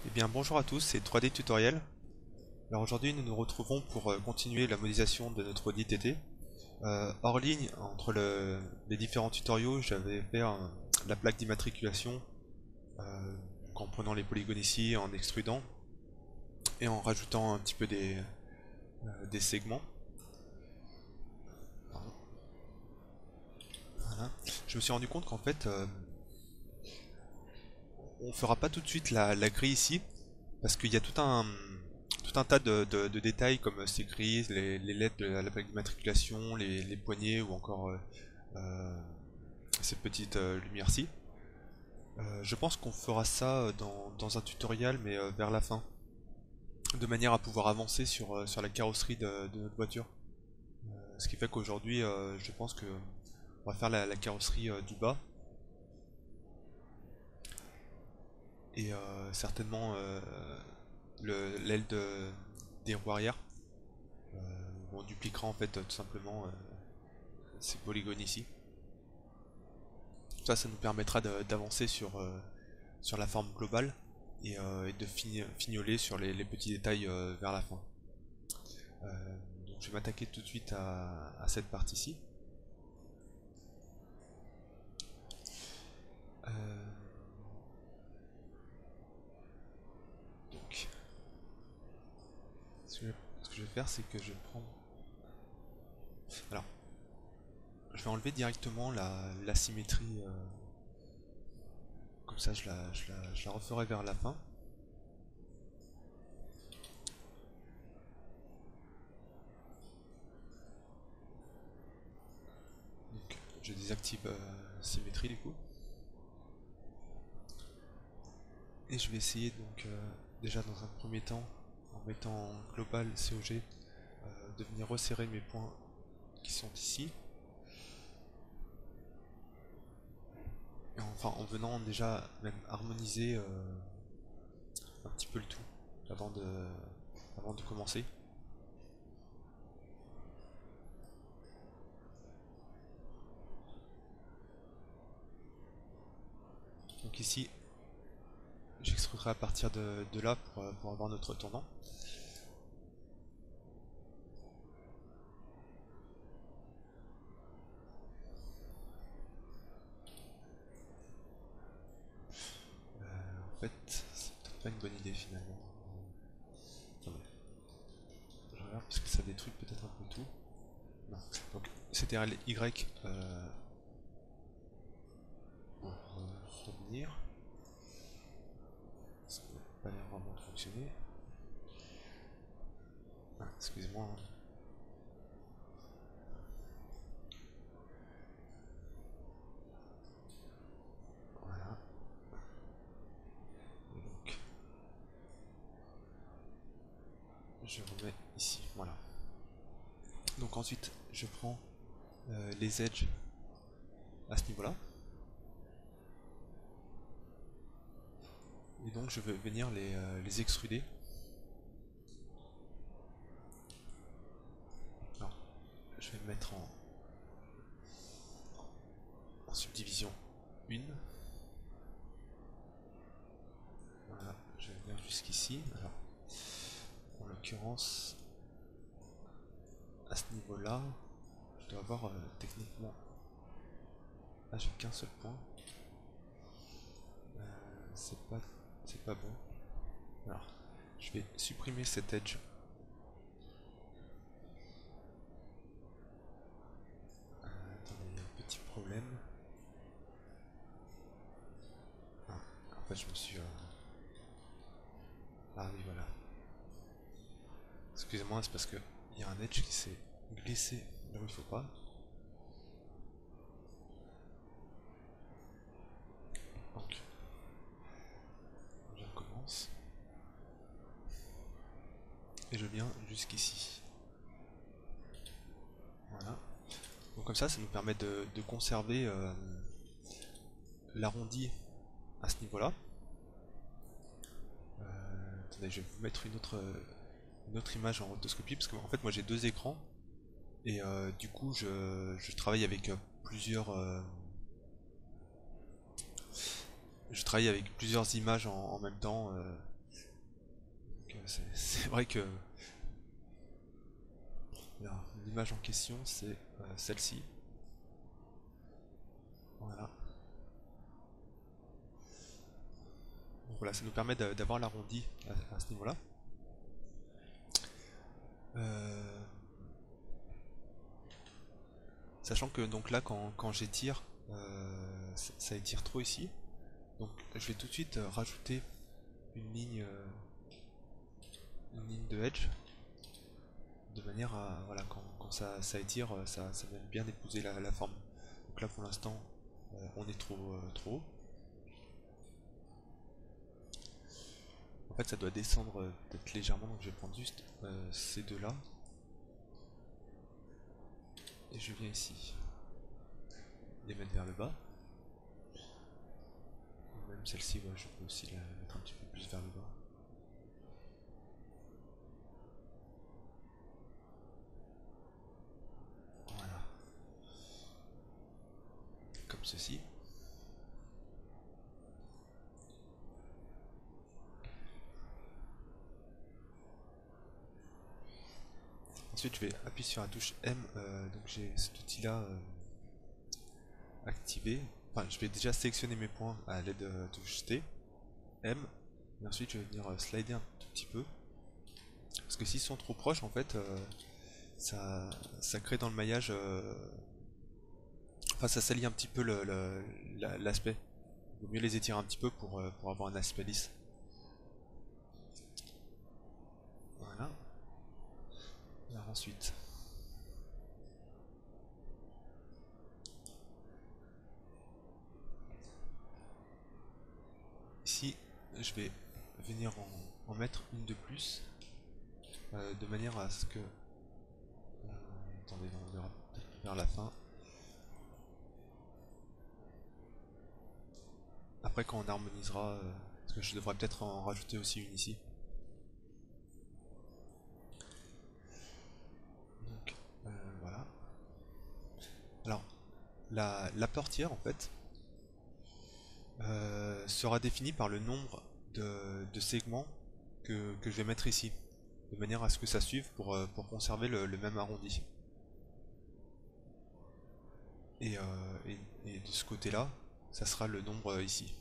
Eh bien bonjour à tous, c'est 3D Tutoriel. Alors aujourd'hui nous nous retrouvons pour continuer la modélisation de notre DTT. Hors ligne, entre les différents tutoriaux, j'avais fait la plaque d'immatriculation en prenant les polygones ici, en extrudant et en rajoutant un petit peu des segments. Pardon. Voilà. Je me suis rendu compte qu'en fait on fera pas tout de suite la grille ici parce qu'il y a tout un tas de détails comme ces grises, les lettres de la plaque d'immatriculation, les poignées ou encore euh, cette petite lumière-ci. Je pense qu'on fera ça dans un tutoriel mais vers la fin, de manière à pouvoir avancer sur la carrosserie de notre voiture. Ce qui fait qu'aujourd'hui je pense que on va faire la carrosserie du bas et certainement l'aile des roues arrière. On dupliquera en fait tout simplement ces polygones ici. Ça nous permettra d'avancer sur la forme globale et de fignoler sur les petits détails vers la fin. Donc je vais m'attaquer tout de suite à cette partie-ci. Euh, donc, ce que je vais faire, c'est que je prends. Alors, je vais enlever directement la symétrie. Comme ça, je la referai vers la fin. Donc, je désactive symétrie du coup. Et je vais essayer donc déjà dans un premier temps, en mettant global COG, de venir resserrer mes points qui sont ici. Et enfin en venant déjà même harmoniser un petit peu le tout avant de commencer. Donc ici j'extruderai à partir de là pour avoir notre tournant. En fait c'est peut-être pas une bonne idée finalement. Attendez. Je regarde parce que ça détruit peut-être un peu tout. Non. Donc CTRL Y pour revenir. Ça n'a pas l'air vraiment de fonctionner. Ah, excusez-moi. Voilà. Et donc, je remets ici. Voilà. Donc ensuite, je prends les edges à ce niveau-là. Et donc, je vais venir les extruder. Alors, je vais me mettre en subdivision 1. Voilà, je vais venir jusqu'ici. Alors, en l'occurrence, à ce niveau-là, je dois avoir techniquement. Ah, j'ai qu'un seul point. C'est pas bon. Alors, je vais supprimer cet edge. Attendez, il y a un petit problème. Ah, en fait, je me suis. Ah oui, voilà. Excusez-moi, c'est parce que il y a un edge qui s'est glissé là où il faut pas. Donc, je recommence. Et je viens jusqu'ici. Voilà. Donc comme ça nous permet de conserver l'arrondi à ce niveau-là. Attendez, je vais vous mettre une autre image en rotoscopie parce que en fait moi j'ai deux écrans et du coup je travaille avec je travaille avec plusieurs images en même temps. c'est vrai que l'image en question c'est celle-ci. Voilà. Donc voilà, ça nous permet d'avoir l'arrondi à ce niveau-là. Sachant que donc là quand j'étire, ça étire trop ici. Donc je vais tout de suite rajouter une ligne de edge de manière à voilà quand ça étire ça va bien épouser la forme. Donc là pour l'instant on est trop haut. En fait ça doit descendre peut-être légèrement, donc je vais prendre juste ces deux là et je viens ici les mettre vers le bas. Même celle-ci, ouais, je peux aussi la mettre un petit peu plus vers le bas. Voilà. Comme ceci. Ensuite, je vais appuyer sur la touche M. Donc j'ai cet outil-là activé. Enfin, je vais déjà sélectionner mes points à l'aide de la touche T, M. Et ensuite, je vais venir slider un tout petit peu. Parce que s'ils sont trop proches, en fait, ça crée dans le maillage. Enfin, ça salit un petit peu l'aspect. Il vaut mieux les étirer un petit peu pour avoir un aspect lisse. Voilà. Alors ensuite, ici, je vais venir en mettre une de plus, de manière à ce que... attendez, on verra peut-être vers la fin. Après quand on harmonisera, parce que je devrais peut-être en rajouter aussi une ici. Donc voilà. Alors, la portière en fait sera définie par le nombre de segments que je vais mettre ici, de manière à ce que ça suive pour conserver le même arrondi. Et, et de ce côté-là, ça sera le nombre ici.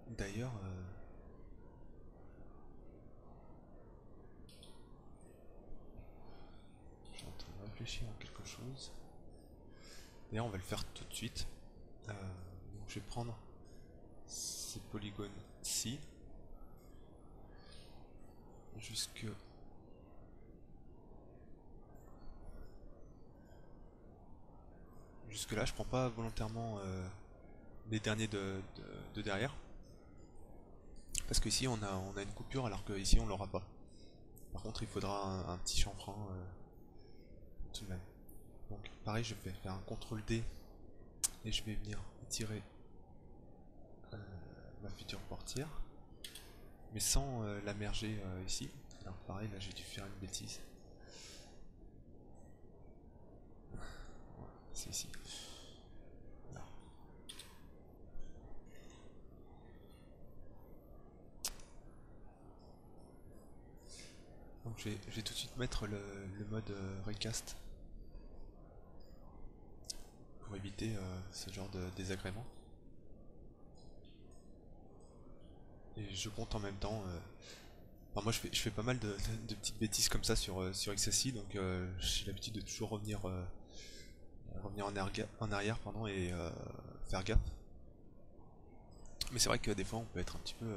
D'ailleurs, je suis en train de réfléchir à quelque chose. D'ailleurs, on va le faire tout de suite. Donc je vais prendre ces polygones-ci jusque là. Je prends pas volontairement les derniers de derrière, parce que ici on a une coupure alors que ici on l'aura pas. Par contre, il faudra un petit chanfrein tout de même. Donc pareil, je vais faire un CTRL D et je vais venir tirer ma future portière, mais sans la merger ici. Alors pareil, là j'ai dû faire une bêtise. C'est ici. Là. Donc je vais tout de suite mettre le mode recast pour éviter ce genre de désagrément. Et je compte en même temps. Enfin, moi je fais pas mal de petites bêtises comme ça sur XSI, donc j'ai l'habitude de toujours revenir en arrière pardon, et faire gaffe. Mais c'est vrai que des fois on peut être un petit peu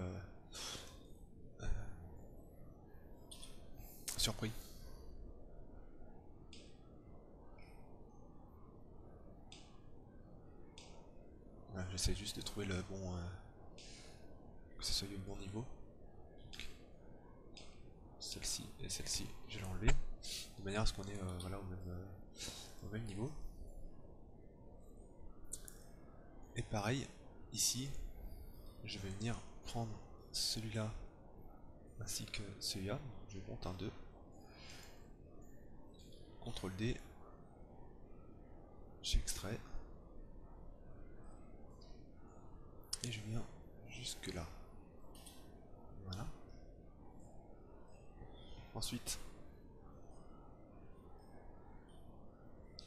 surpris. Voilà, j'essaie juste de trouver le bon... que ce soit le bon niveau. Celle-ci et celle-ci, je vais l'enlever. De manière à ce qu'on ait voilà, au même niveau. Et pareil, ici, je vais venir prendre celui-là ainsi que celui-là. Je monte un 2. CTRL D. J'extrais. Et et je viens jusque là. Voilà. Ensuite,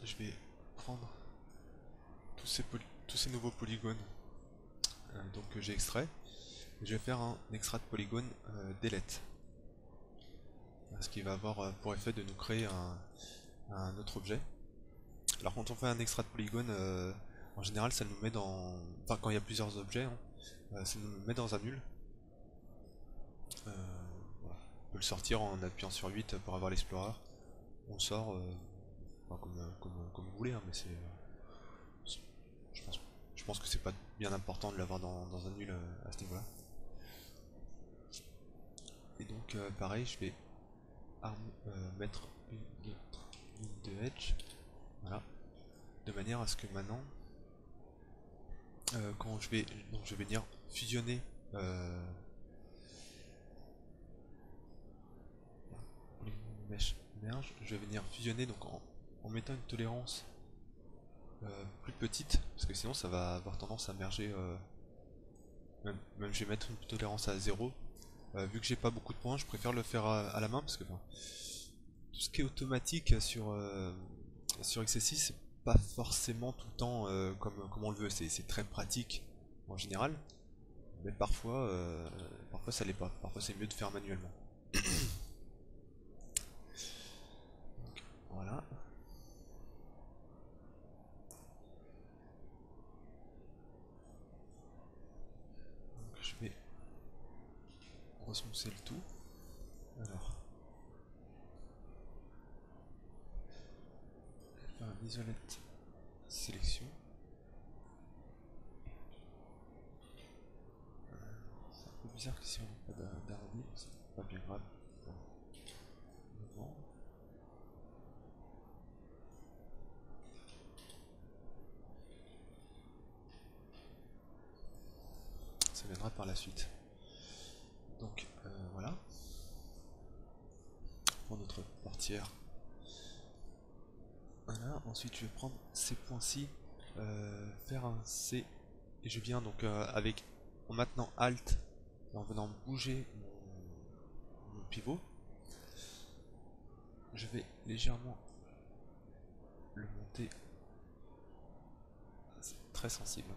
je vais prendre tous ces nouveaux polygones que j'ai extraits. Je vais faire un extrait de polygone delete. Ce qui va avoir pour effet de nous créer un autre objet. Alors quand on fait un extrait de polygone, en général ça nous met dans... Enfin quand il y a plusieurs objets, hein, ça nous met dans un nul. Voilà. On peut le sortir en appuyant sur 8 pour avoir l'explorer. On le sort enfin, comme vous voulez, hein, mais je pense, je pense que c'est pas bien important de l'avoir dans un nul à ce niveau-là. Et donc pareil, je vais mettre une autre ligne de edge, voilà, de manière à ce que maintenant, quand je vais venir fusionner mesh merge, je vais venir fusionner donc en mettant une tolérance plus petite, parce que sinon ça va avoir tendance à merger, même je vais mettre une tolérance à 0. Vu que j'ai pas beaucoup de points, je préfère le faire à la main, parce que tout ce qui est automatique sur XSI, c'est pas forcément tout le temps comme on le veut, c'est très pratique en général, mais parfois ça l'est pas, parfois c'est mieux de faire manuellement. Donc, voilà. Donc, je vais resmousser le tout. Alors, je vais faire un isolate sélection. C'est un peu bizarre qu'ici on n'a pas d'arrondi, c'est pas bien grave. Bon. Ça viendra par la suite. Donc voilà, pour notre portière. Voilà, ensuite je vais prendre ces points-ci, faire un C, et je viens donc en maintenant Alt, et en venant bouger mon pivot, je vais légèrement le monter, c'est très sensible.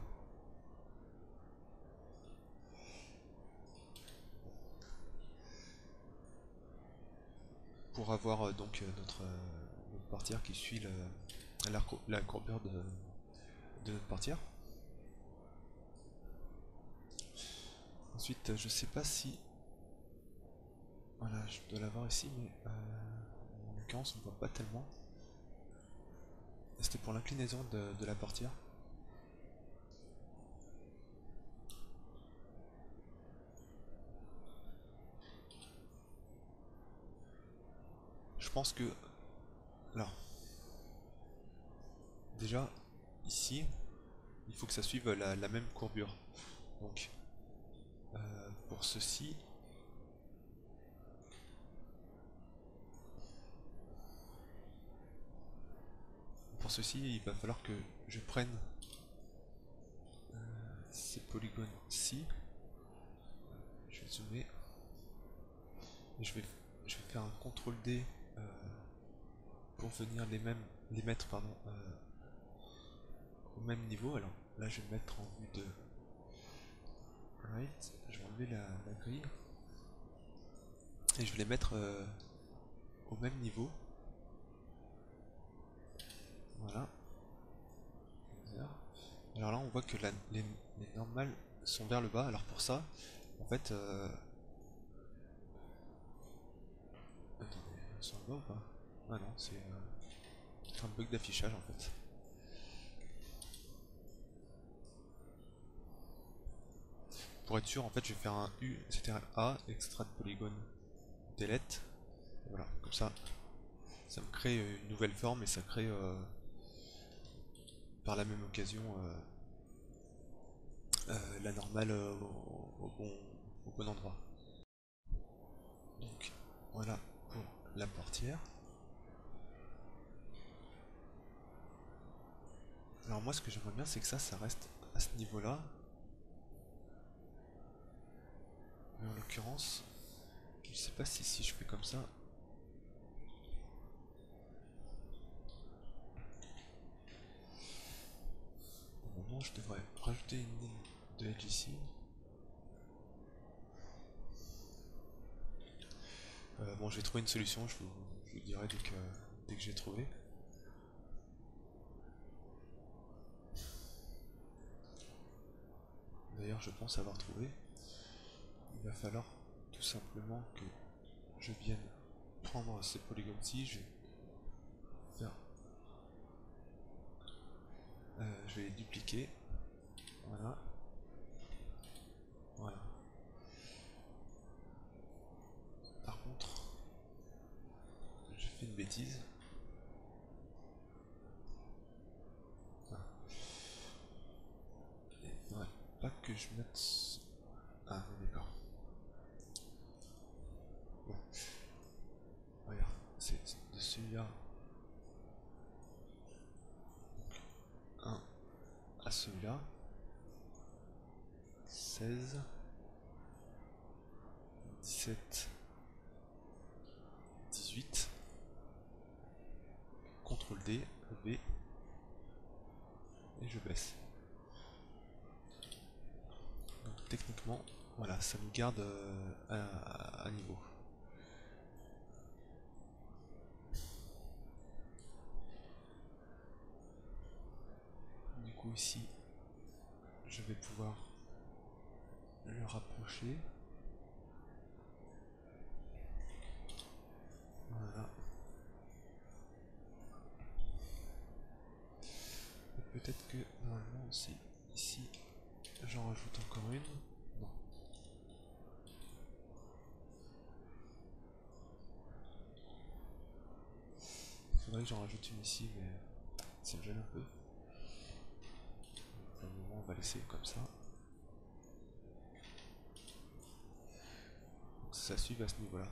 Pour avoir notre portière qui suit la courbure de notre portière. Ensuite, je sais pas si... Voilà, je dois l'avoir ici, mais en l'occurrence, on ne voit pas tellement. C'était pour l'inclinaison de la portière. Je pense que... Alors, déjà, ici, il faut que ça suive la même courbure. Donc, pour ceci... Pour ceci, il va falloir que je prenne ces polygones-ci. Je vais zoomer. Et je vais faire un CTRL D pour venir les mettre au même niveau. Alors là, je vais me mettre en vue de right. Je vais enlever la grille et je vais les mettre au même niveau. Voilà. Alors là, on voit que les normales sont vers le bas. Alors pour ça, en fait, attendez, elles sont là ou pas? Ah non, c'est un bug d'affichage en fait. Pour être sûr, en fait, je vais faire un U, etc. A, extrait de polygone, delete. Voilà, comme ça me crée une nouvelle forme et ça crée par la même occasion la normale au bon endroit. Donc voilà pour la portière. Alors moi ce que j'aimerais bien c'est que ça reste à ce niveau là. Mais en l'occurrence, je sais pas si je fais comme ça. Normalement, je devrais rajouter une ligne de edge ici. Bon, je vais trouver une solution, je vous dirai dès que j'ai trouvé. D'ailleurs, je pense avoir trouvé. Il va falloir tout simplement que je vienne prendre ces polygones-ci, je vais faire, je vais les dupliquer. Voilà. Voilà. Par contre, j'ai fait une bêtise. Ah. Il ne faudrait pas que je mette... Ah, oui, d'accord. Bon. Regarde, c'est de celui-là. Un à celui-là. 16. 17. 18. CTRL D, V. Et je baisse. Donc techniquement, voilà, ça nous garde à niveau. Du coup ici, je vais pouvoir le rapprocher. Voilà. Et peut-être que normalement aussi, ici, j'en rajoute encore une. Non. Il faudrait que j'en rajoute une ici, mais ça me gêne un peu. Pour le moment, on va laisser comme ça. Donc ça suit à ce niveau-là.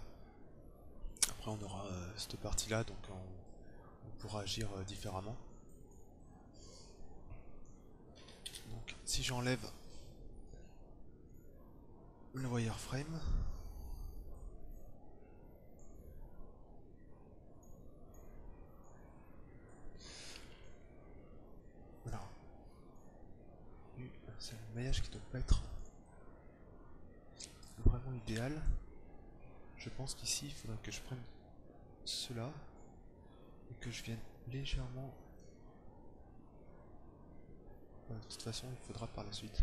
Après, on aura cette partie-là, donc on pourra agir différemment. Donc, si j'enlève le wireframe, voilà. C'est le maillage qui ne doit pas être vraiment idéal. Je pense qu'ici, il faudrait que je prenne cela et que je vienne légèrement... de toute façon, il faudra par la suite.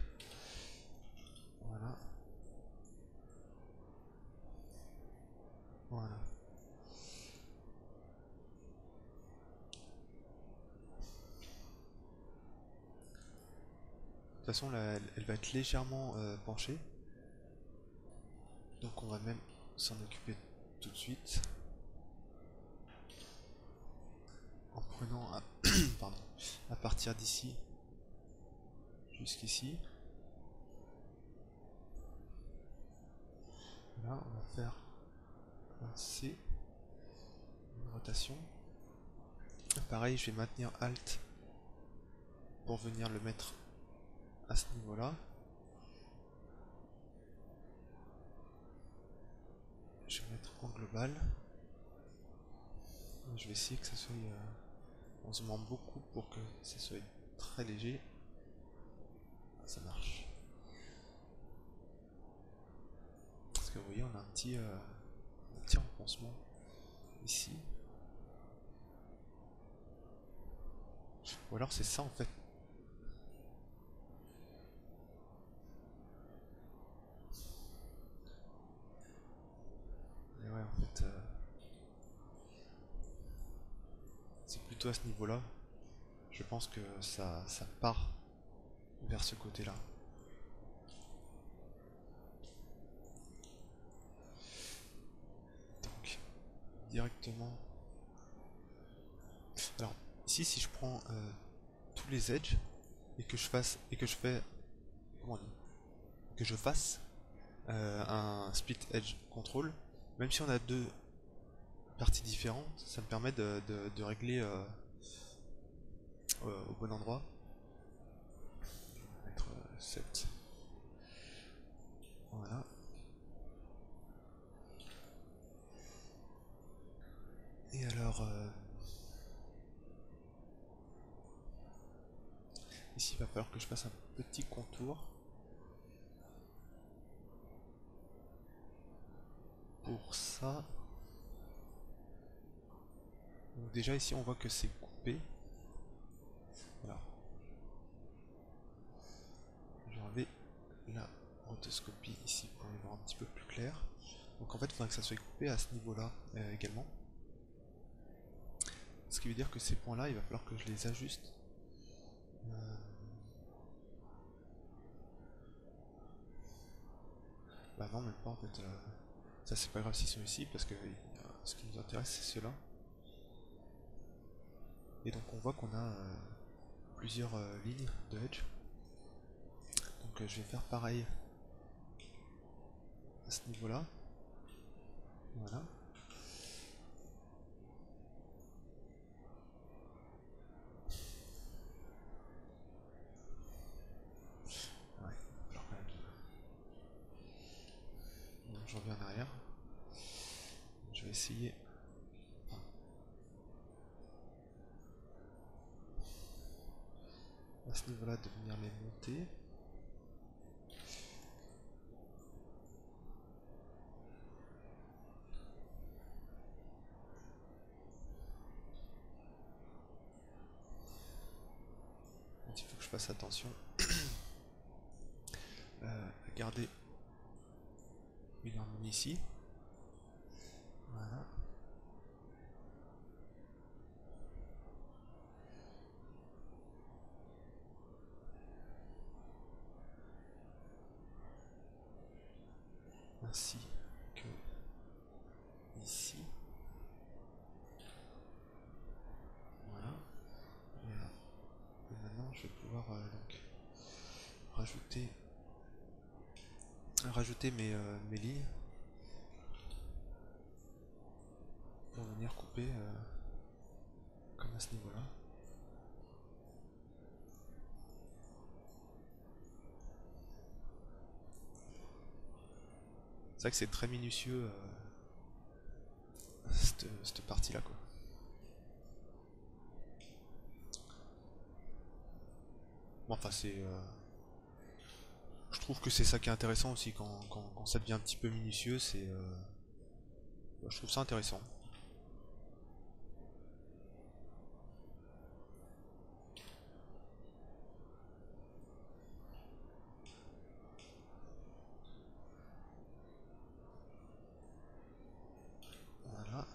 Voilà. Voilà. De toute façon, là, elle va être légèrement penchée. Donc on va même s'en occuper tout de suite. En prenant pardon, à partir d'ici jusqu'ici. Là, on va faire un C, une rotation. Pareil, je vais maintenir Alt pour venir le mettre à ce niveau-là. Je vais mettre en global. Je vais essayer que ça soit... on se demande beaucoup pour que ça soit très léger. Ça marche. Parce que vous voyez, on a un petit renfoncement ici. Ou alors c'est ça en fait. Mais ouais, en fait, c'est plutôt à ce niveau-là. Je pense que ça part vers ce côté-là. Donc, directement. Alors, ici, si je prends tous les edges et que je fasse comment on dit, que je fasse un split edge control, même si on a deux parties différentes, ça me permet de régler au bon endroit. Je vais mettre 7. Voilà. ici il va falloir que je fasse un petit contour pour ça. Donc déjà ici on voit que c'est coupé. Voilà. Je vais enlever la rotoscopie ici pour y voir un petit peu plus clair. Donc en fait il faudrait que ça soit coupé à ce niveau là également. Ce qui veut dire que ces points là il va falloir que je les ajuste. Bah non même pas en fait. Ça c'est pas grave s'ils sont ici parce que ce qui nous intéresse c'est ceux-là. Et donc on voit qu'on a plusieurs lignes de edge. Donc je vais faire pareil à ce niveau là. Voilà. Ouais, alors quand même. Donc je reviens en arrière. Je vais essayer. À ce niveau là de venir les monter. Il faut que je fasse attention à garder une harmonie ici. Voilà. Ainsi que ici. Voilà. Et maintenant je vais pouvoir donc rajouter mes lignes pour venir couper comme à ce niveau là. C'est vrai que c'est très minutieux cette partie là quoi. Bon, enfin c'est je trouve que c'est ça qui est intéressant aussi quand ça devient un petit peu minutieux, c'est je trouve ça intéressant. Voilà.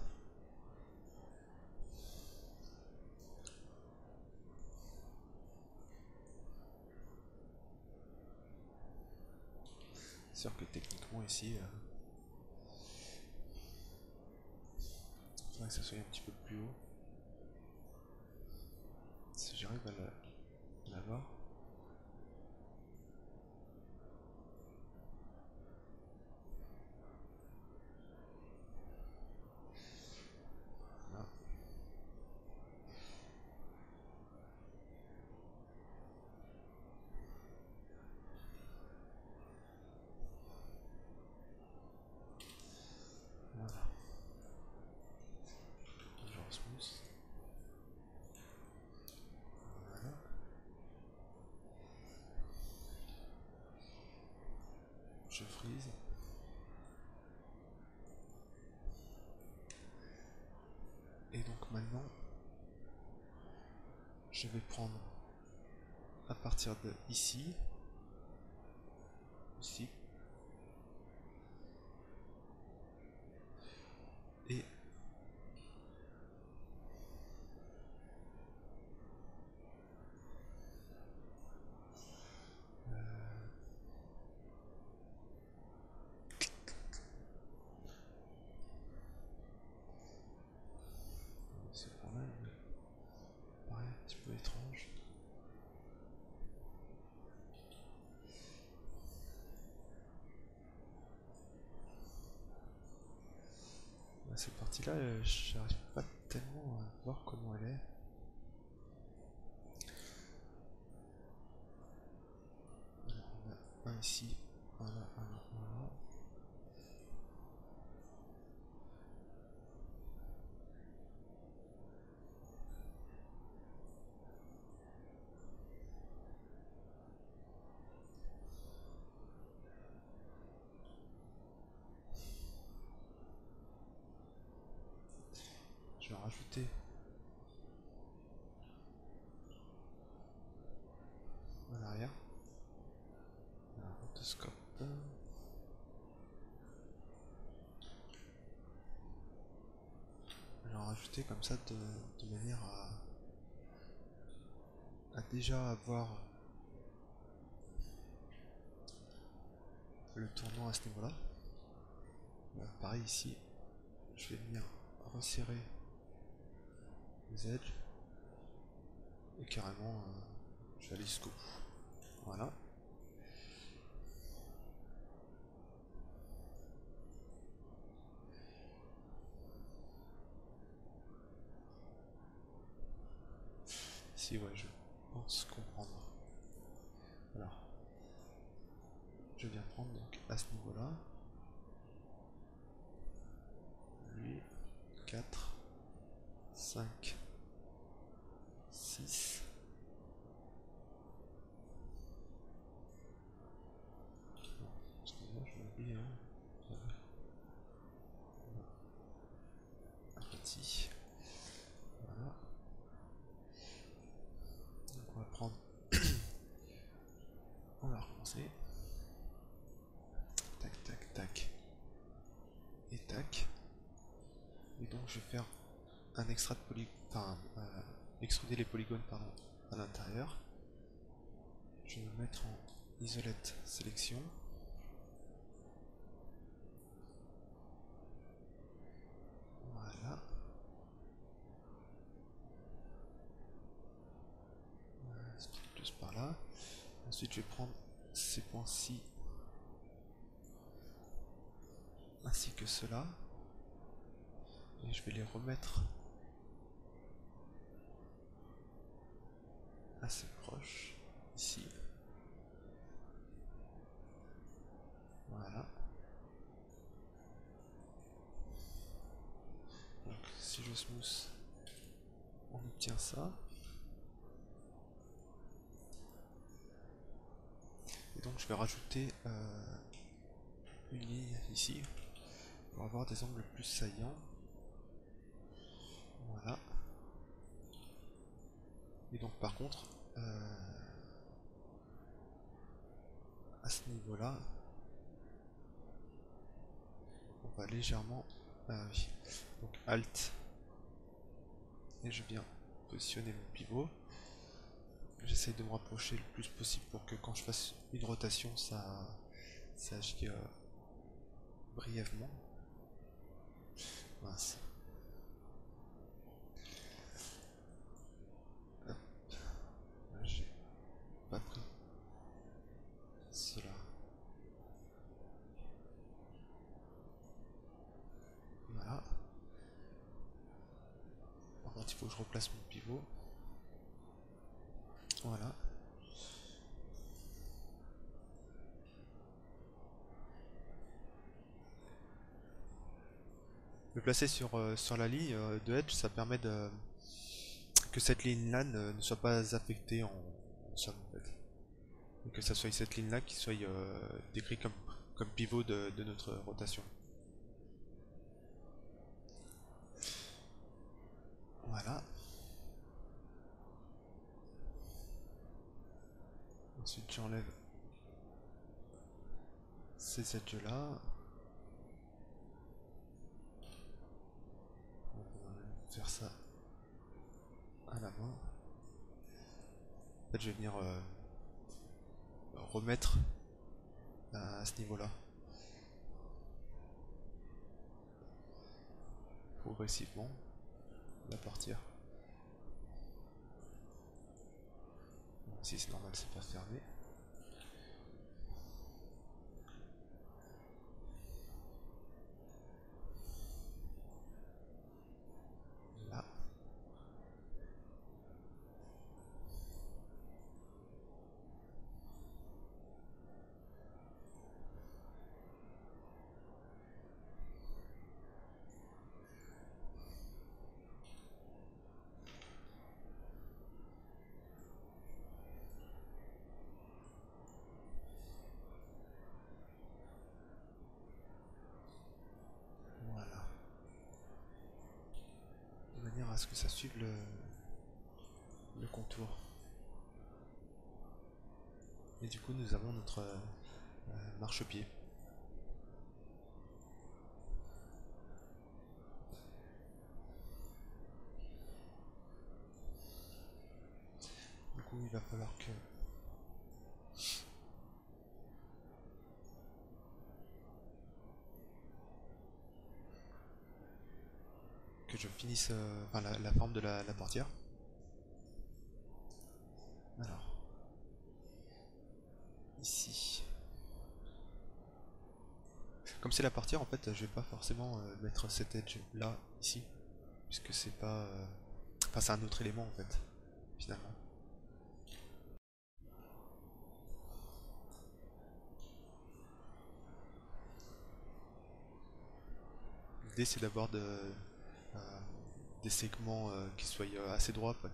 C'est sûr que techniquement ici il faudrait que ça soit un petit peu plus haut. Si j'arrive à l'avoir. Voilà. Voilà. Je smooth. Voilà. Je freeze. Et donc maintenant, je vais prendre à partir de ici, et c'est pas mal, mais pareil, un petit peu étrange. Cette partie-là, j'arrive pas tellement à voir comment elle est. On a un ici, voilà, voilà, voilà. rajouter en arrière un rotoscope. Je vais en rajouter comme ça de manière à déjà avoir le tournant à ce niveau là. Pareil ici, je vais venir resserrer les edges et carrément je vais aller jusqu'au bout. Voilà. Ici ouais, je pense comprendre. Alors, je viens prendre donc à ce niveau là. Lui, 4, 5, 6. Excusez-moi, je vais oublier un petit. Voilà. Donc on va prendre. On va recommencer. Tac, tac, tac. Et tac. Et donc je vais faire un extrait de polygone. Enfin, extruder les polygones pardon, à l'intérieur. Je vais me mettre en isolate sélection. Voilà. Plus par là. Ensuite je vais prendre ces points-ci ainsi que ceux-là. Et je vais les remettre assez proches ici. Voilà. Donc si je smooth, on obtient ça. Et donc je vais rajouter une ligne ici pour avoir des angles plus saillants. Voilà. Et donc par contre, à ce niveau-là, on va légèrement... oui. Donc Alt. Et je viens positionner mon pivot. J'essaye de me rapprocher le plus possible pour que quand je fasse une rotation, ça agit brièvement. Mince. Hop. J'ai pas pris cela. Voilà. Par contre, il faut que je replace mon pivot. Voilà. Le placer sur la ligne de edge, ça permet que cette ligne là ne soit pas affectée en somme en fait. Et que ça soit cette ligne là qui soit décrit comme pivot de notre rotation. Voilà. Ensuite j'enlève ces edges là. On va faire ça à la main. En fait je vais venir remettre à ce niveau là. Progressivement. On va partir. Bon, si c'est normal, c'est pas fermé. Là. à ce que ça suive le contour. Et du coup nous avons notre marchepied. Du coup il va falloir que je finisse enfin, la forme de la portière. Alors, ici. Comme c'est la portière, en fait, je vais pas forcément mettre cet edge là, ici, puisque c'est pas... Enfin, c'est un autre élément, en fait, finalement. L'idée, c'est d'avoir des segments qui soient assez droits, pas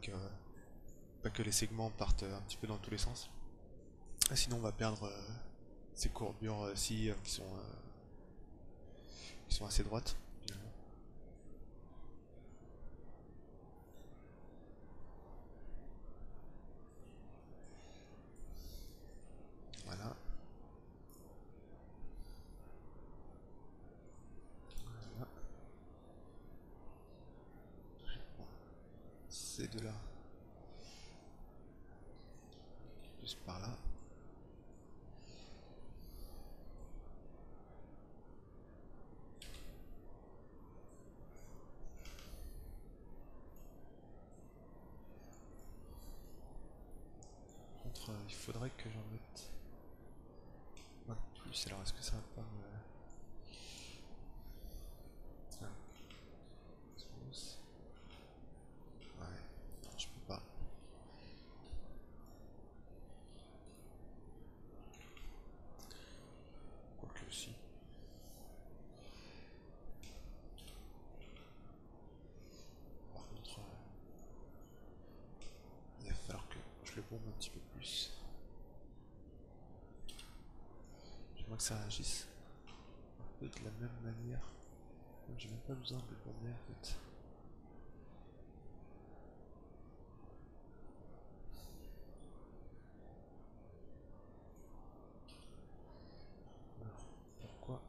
que les segments partent un petit peu dans tous les sens. Sinon, on va perdre ces courbures-ci qui sont assez droites, finalement. Voilà. Voilà. Ces deux-là, juste par là. Par contre, il faudrait que j'en mette un de plus. Alors, est-ce que ça va pas me... Ah, ouais, non, je peux pas. Quoique si. Par contre, il va falloir que je le bombe un petit peu plus. J'aimerais que ça agisse un peu de la même manière. J'ai même pas besoin de le bomber en fait. Alors, pourquoi?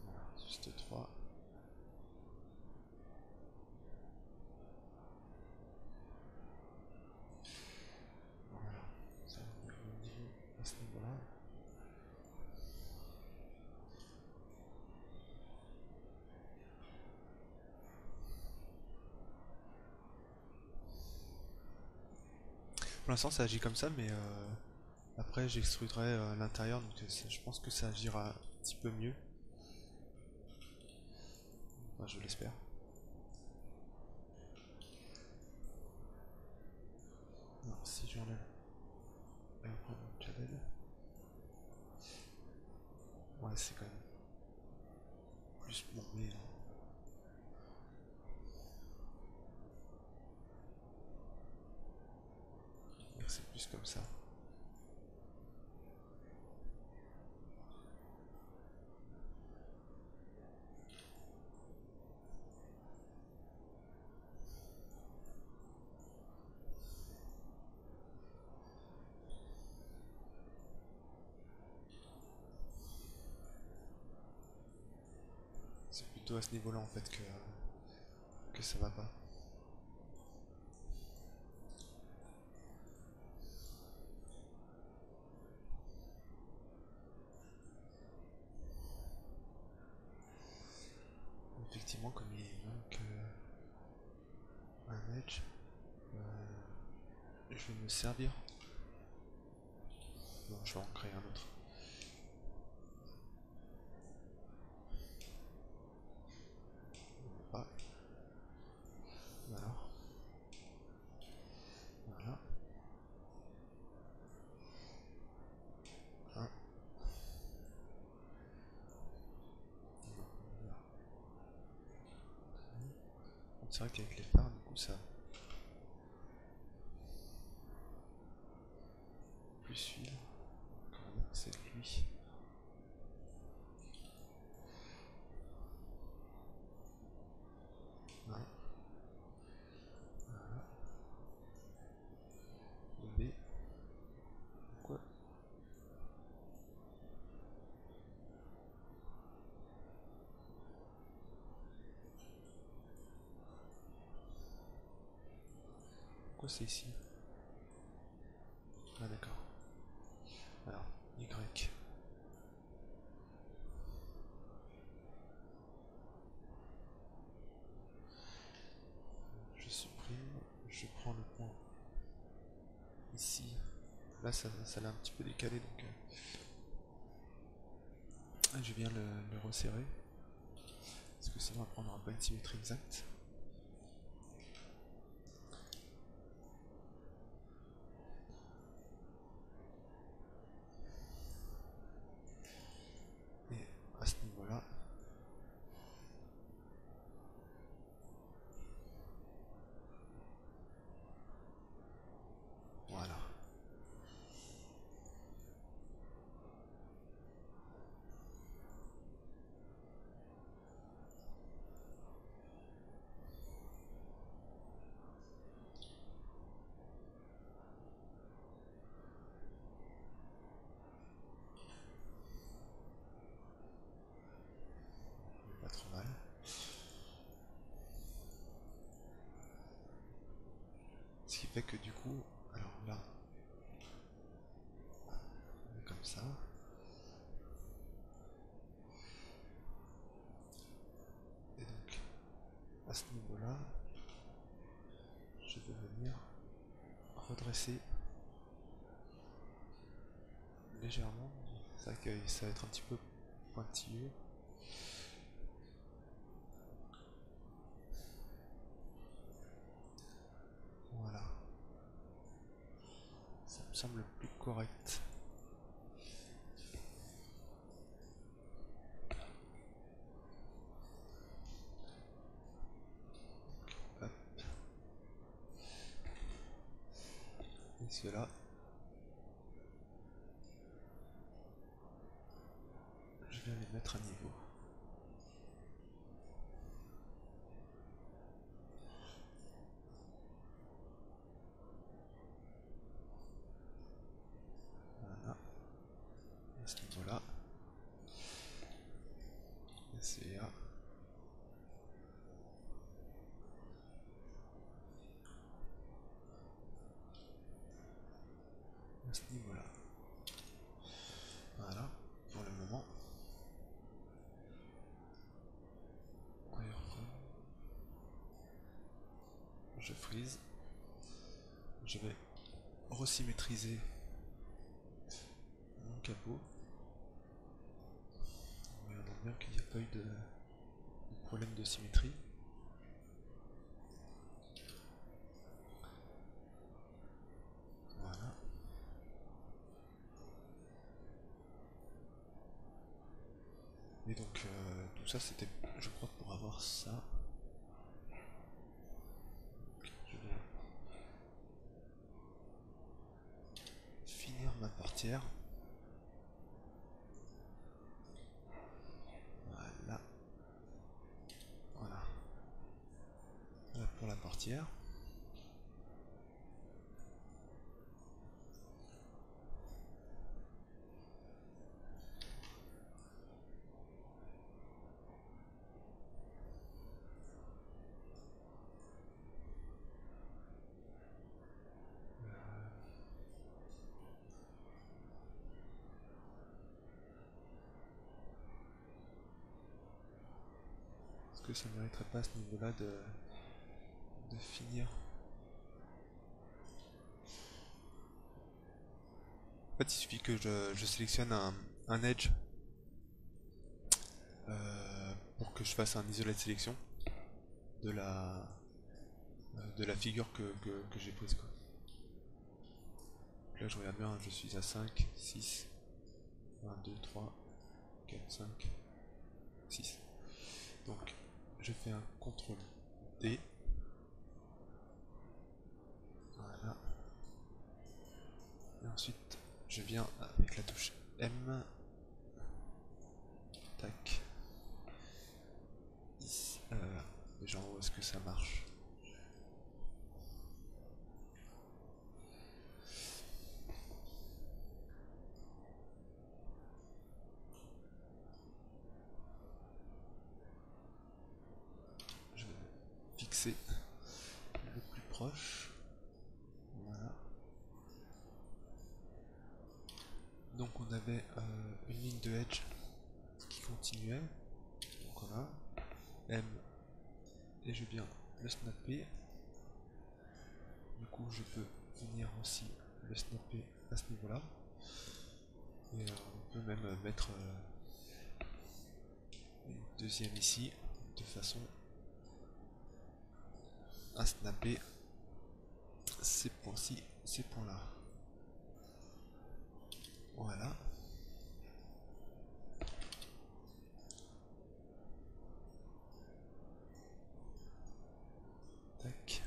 Voilà, juste 3. Voilà, ça on est au niveau à ce niveau-là. Pour l'instant ça agit comme ça, mais après j'extruderai l'intérieur, donc je pense que ça agira un petit peu mieux. Enfin, je l'espère. Alors si j'enlève et après mon cabel, ouais c'est quand même plus bombé. Hein. C'est plus comme ça. C'est plutôt à ce niveau-là en fait que ça va pas. Effectivement, comme il manque un edge, je vais me servir. Non, je vais en créer un autre. Ah, alors, voilà. Un, voilà. C'est vrai qu'avec les phares, du coup, ça plus suivre. C'est lui. Ouais. Pourquoi c'est ici? Ah d'accord. Alors, Y. Je supprime, je prends le point ici. Là ça l'a un petit peu décalé donc je viens le resserrer. Parce que sinon après on n'aura pas une symétrie exacte. Et à ce niveau-là, voilà. Pas trop mal. Ce qui fait que du coup, alors là, on est comme ça. Et donc, à ce niveau-là, je vais venir redresser légèrement. C'est vrai que ça va être un petit peu pointilleux. Voilà. Ça me semble plus correct. Hop. Et cela, je viens les mettre à niveau. Voilà. À ce niveau-là, SCA. À ce niveau-là. Voilà, pour le moment. Je freeze. Je vais resymétriser mon capot. Regardons bien qu'il n'y a pas eu de problème de symétrie. Voilà. Et donc tout ça c'était, je crois, pour avoir ça. Je vais finir ma portière. Voilà. Voilà. Voilà pour la portière. Est-ce que ça ne mériterait pas à ce niveau-là de finir? En fait, il suffit que je sélectionne un edge pour que je fasse un isolat de sélection de la figure que j'ai prise, quoi. Donc là je regarde bien, je suis à 5, 6, 1, 2, 3, 4, 5, 6. Donc je fais un CTRL D. Voilà. Et ensuite je viens avec la touche M. Tac. Ici. Déjà en haut, est-ce que ça marche? Je vais fixer le plus proche. Donc on avait une ligne de edge qui continuait. Donc on a M et je viens le snapper. Du coup je peux venir aussi le snapper à ce niveau là. Et on peut même mettre une deuxième ici de façon à snapper ces points-ci, ces points-là. Voilà. Tac.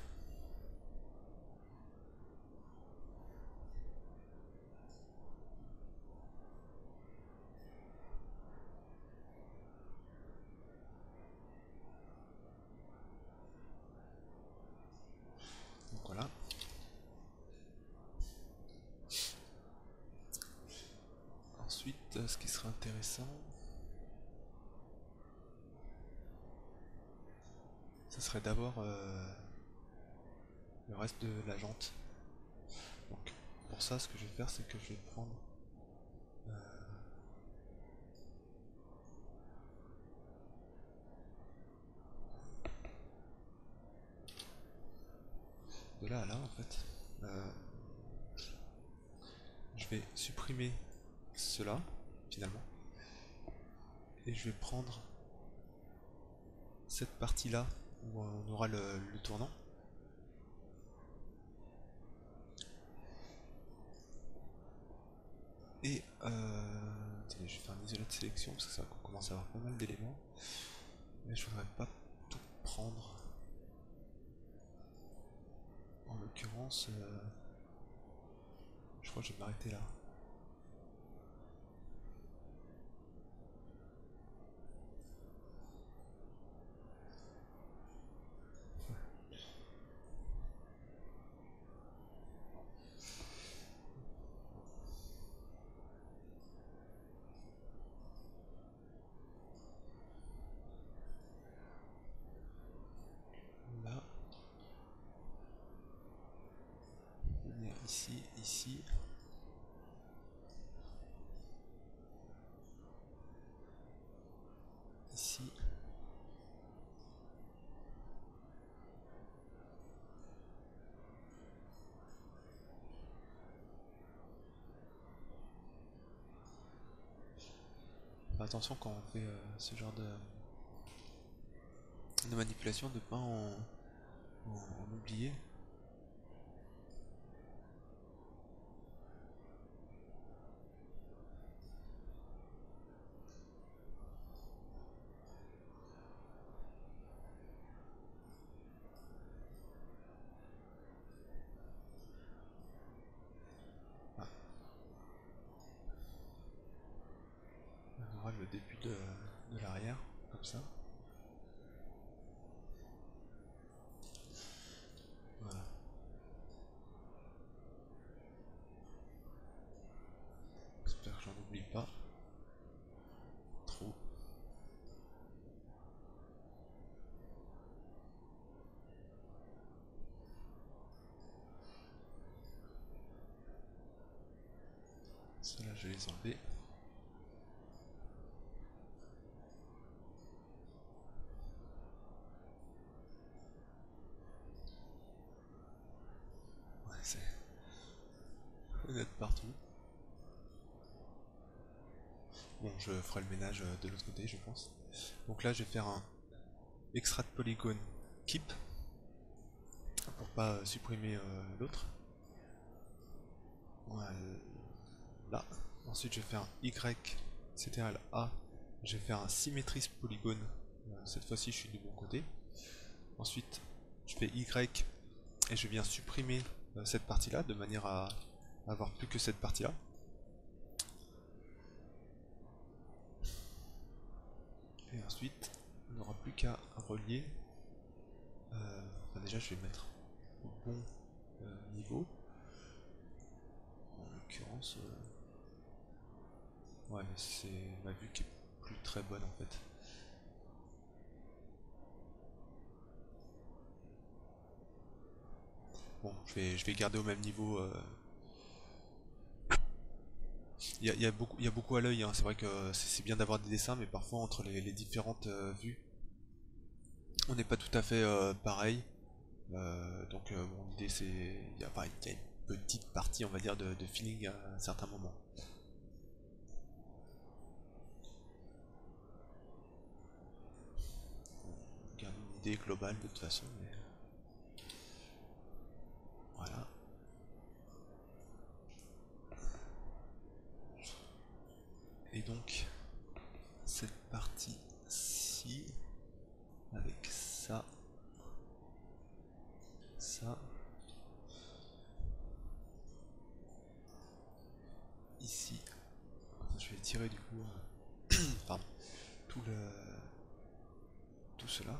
Donc voilà. Ensuite, ce qui sera intéressant, ce serait d'avoir le reste de la jante. Donc pour ça, ce que je vais faire, c'est que je vais prendre de là à là en fait. Je vais supprimer cela finalement et je vais prendre cette partie là où on aura le tournant. Et attendez, je vais faire un isolat de sélection parce que ça commence à avoir pas mal d'éléments. Mais je voudrais pas tout prendre. En l'occurrence, je crois que je vais m'arrêter là. Là, venir ici, ici. Ici. Attention quand on fait ce genre de manipulation, de ne pas en oublier. Ah. On aura le début de l'arrière, comme ça. Voilà. J'espère que j'en oublie pas trop. Ceux-là, je vais les enlever. Ouais, c'est d'être partout. Bon, je ferai le ménage de l'autre côté, je pense. Donc là, je vais faire un extract polygone keep pour pas supprimer l'autre. Voilà. Ensuite, je vais faire un Y, c'était à A. Je vais faire un symétrise polygone. Cette fois-ci, je suis du bon côté. Ensuite, je fais Y et je viens supprimer cette partie-là de manière à avoir plus que cette partie-là. Et ensuite, on n'aura plus qu'à relier. Enfin, déjà, je vais mettre au bon niveau. En l'occurrence, ouais, c'est ma vue qui est plus très bonne en fait. Bon, je vais garder au même niveau il y a beaucoup à l'œil, hein. C'est vrai que c'est bien d'avoir des dessins, mais parfois entre les différentes vues, on n'est pas tout à fait pareil. Bon, l'idée c'est, il y a une petite partie, on va dire, de feeling à un certain moment. On garde une idée globale de toute façon, mais voilà. Et donc, cette partie-ci, avec ça, ça, ici. Je vais tirer du coup, pardon, tout le, tout cela.